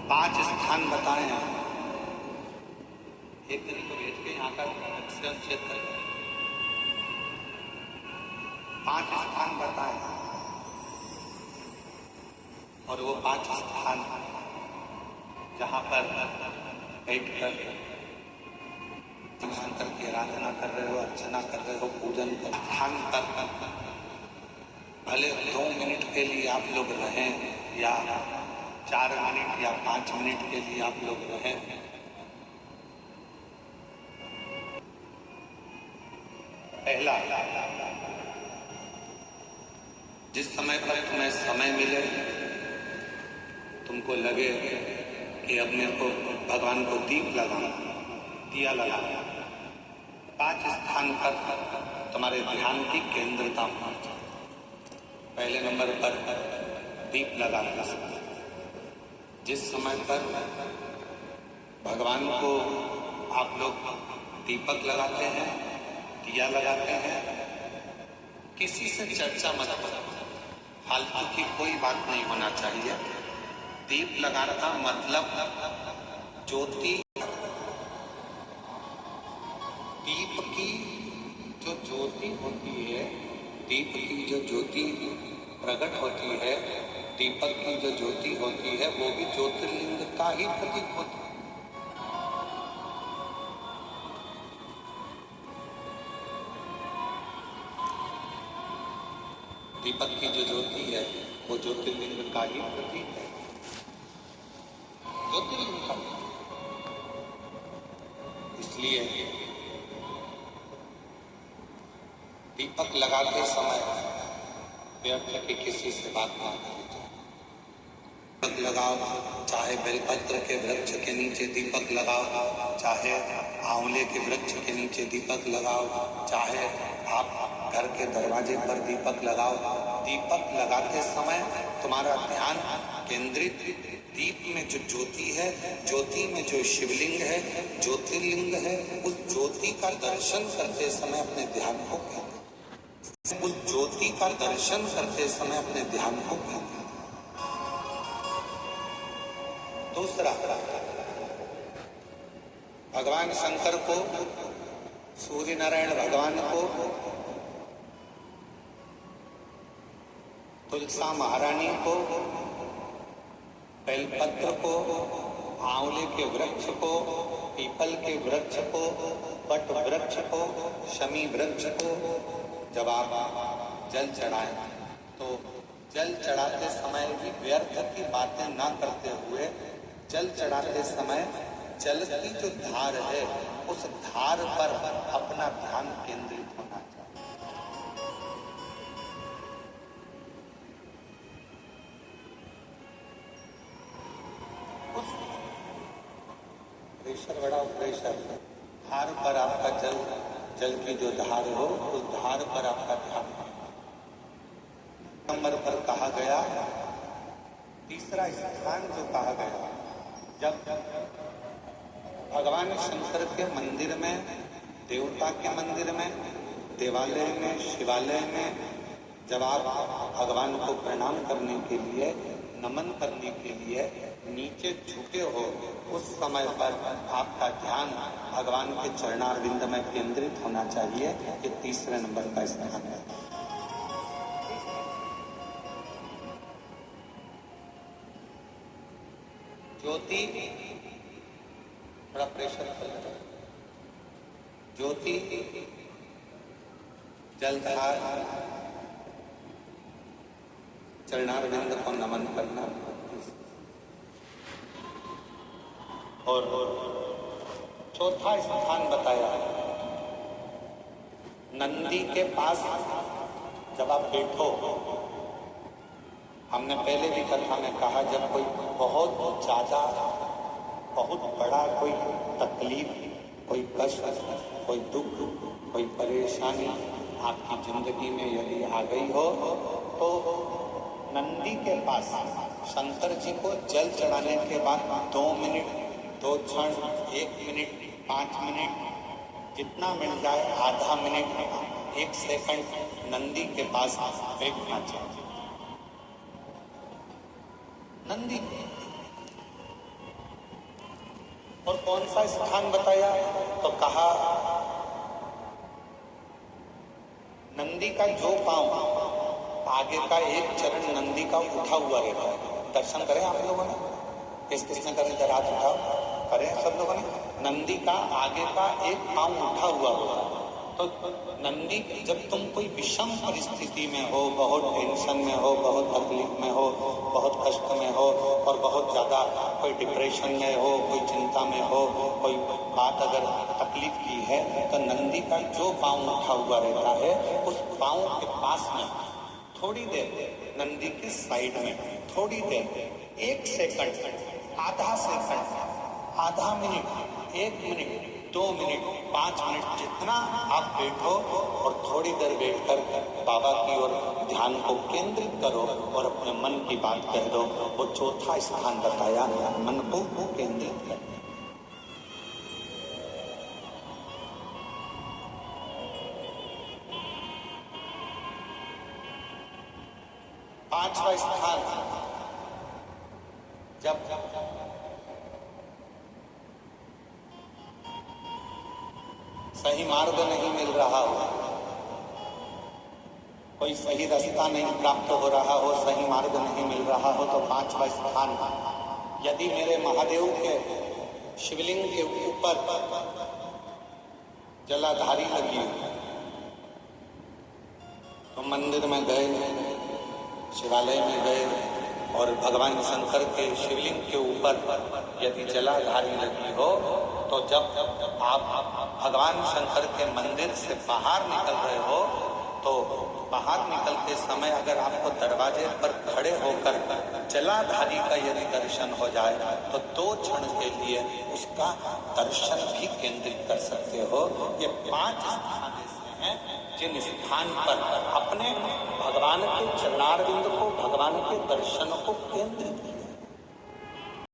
5 स्थान बताए हैं। एक दिन को भेज के यहाँ का अक्षर चेक कर 5 स्थान बताए और वो 5 स्थान जहाँ पर बैठकर शंकर की आराधना कर रहे हो, अर्चना कर रहे हो, पूजन कर स्थान पर भले 2 मिनट के लिए आप लोग रहें या 4 मिनट या 5 मिनट के लिए आप लोग रहें, पहला जिस समय पर तुम्हें समय मिले, तुमको लगे कि अब मेरे को भगवान को दीप लगाना, दिया लगाना, 5 स्थान पर तुम्हारे ध्यान की केंद्रता होनी चाहिए। पहले नंबर पर दीप लगाना। जिस समय पर भगवान को आप लोग दीपक लगाते हैं, दिया लगाते हैं, किसी से चर्चा मत करो, फालतू की कोई बात नहीं होना चाहिए। दीप लगाने का मतलब ज्योति, दीप की जो ज्योति होती है, दीप की जो ज्योति प्रकट होती है, दीपक की जो ज्योति होती है, वो भी ज्योतिर्लिंग का ही प्रतीक होती है। दीपक की जो ज्योति है वो ज्योतिर्लिंग का ही प्रतीक है, ज्योतिर्लिंग का। इसलिए दीपक लगाते समय व्यर्थ की किसी से बात ना करें। दीपक लगाओ, चाहे बेलपत्र के वृक्ष के नीचे दीपक लगाओ, चाहे आंवले के वृक्ष के नीचे दीपक लगाओ, चाहे आप घर के दरवाजे पर दीपक लगाओ। दीपक लगाते समय तुम्हारा ध्यान केंद्रित दीप में जो ज्योति है, ज्योति में जो शिवलिंग है, ज्योतिर्लिंग है, उस ज्योति का दर्शन करते समय अपने ध्यान को उस ज्योति का दर्शन करते समय अपने ध्यान को दूसरा, भगवान शंकर को, सूर्य नारायण भगवान को, तुलसा महारानी को, बेलपत्र को, आंवले के वृक्ष को, पीपल के वृक्ष को, वट वृक्ष को, शमी वृक्ष को जब आप जल चढ़ाएं तो जल चढ़ाते समय भी व्यर्थ की बातें ना करते हुए, जल चढ़ाते समय जल की जो धार है उस धार पर अपना ध्यान केंद्रित होना चाहिए। उस प्रेशर बड़ा प्रेशर धार पर आपका जल की जो धार हो उस धार पर आपका ध्यान। नंबर पर कहा गया, तीसरा स्थान जो कहा गया, जब भगवान शंकर के मंदिर में, देवता के मंदिर में, देवालय में, शिवालय में जब आप भगवान को प्रणाम करने के लिए, नमन करने के लिए नीचे झुके हो, उस समय पर आपका ध्यान भगवान के चरणारविंद में केंद्रित होना चाहिए। ये तीसरे नंबर का स्थान है। ज्योति, थोड़ा प्रेशर चल रहा है। ज्योति, जलधार, चरणारविंद को नमन करना। और चौथा स्थान बताया, नंदी के पास जब आप बैठो, हमने पहले भी कथा में कहा, जब कोई बहुत ज्यादा, बहुत बड़ा कोई तकलीफ, कोई कष्ट, कोई दुख, कोई परेशानी आपकी जिंदगी में यदि आ गई हो तो नंदी के पास शंकर जी को जल चढ़ाने के बाद 2 मिनट, 2 क्षण, 1 मिनट, 5 मिनट, जितना मिल जाए, आधा मिनट, 1 सेकंड नंदी के पास बैठना चाहिए। नंदी और कौन सा स्थान बताया? तो कहा नंदी का जो पांव आगे का एक चरण नंदी का उठा हुआ रहता है। दर्शन करें आप लोगों ने? किसने करें जरा हाथ उठाओ, करें सब लोगों ने। नंदी का आगे का एक पांव उठा हुआ होता है। तो नंदी, जब तुम कोई विषम परिस्थिति में हो, बहुत टेंशन में हो, बहुत तकलीफ में हो, बहुत कष्ट में हो, और बहुत ज़्यादा कोई डिप्रेशन में हो, कोई चिंता में हो, कोई बात अगर तकलीफ की है, तो नंदी का जो पांव उठा हुआ रहता है, उस पांव के पास में थोड़ी देर, नंदी के साइड में थोड़ी देर, 1 सेकंड, आधा सेकंड, आधा मिनट, 1 मिनट, 2 मिनट, 5 मिनट, जितना आप बैठो और थोड़ी देर बैठकर बाबा की ओर ध्यान को केंद्रित करो और अपने मन की बात कह दो। वो चौथा स्थान बताया, मन को केंद्रित कर। पांचवा स्थान, जब सही मार्ग नहीं मिल रहा हो, कोई सही रास्ता नहीं प्राप्त हो रहा हो, सही मार्ग नहीं मिल रहा हो, तो पांचवा स्थान, यदि मेरे महादेव के शिवलिंग के ऊपर जलाधारी लगी तो मंदिर में गए, शिवालय में गए और भगवान शंकर के शिवलिंग के ऊपर यदि जलाधारी लगी हो, तो जब आप भगवान शंकर के मंदिर से बाहर निकल रहे हो, तो बाहर निकलते समय अगर आपको दरवाजे पर खड़े होकर जलाधारी का यदि दर्शन हो जाए, तो 2 क्षण के लिए उसका दर्शन भी केंद्रित कर सकते हो। ये 5 स्थान ऐसे हैं जिन स्थान पर अपने भगवान के चरणारविंद को, भगवान के दर्शन को केंद्रित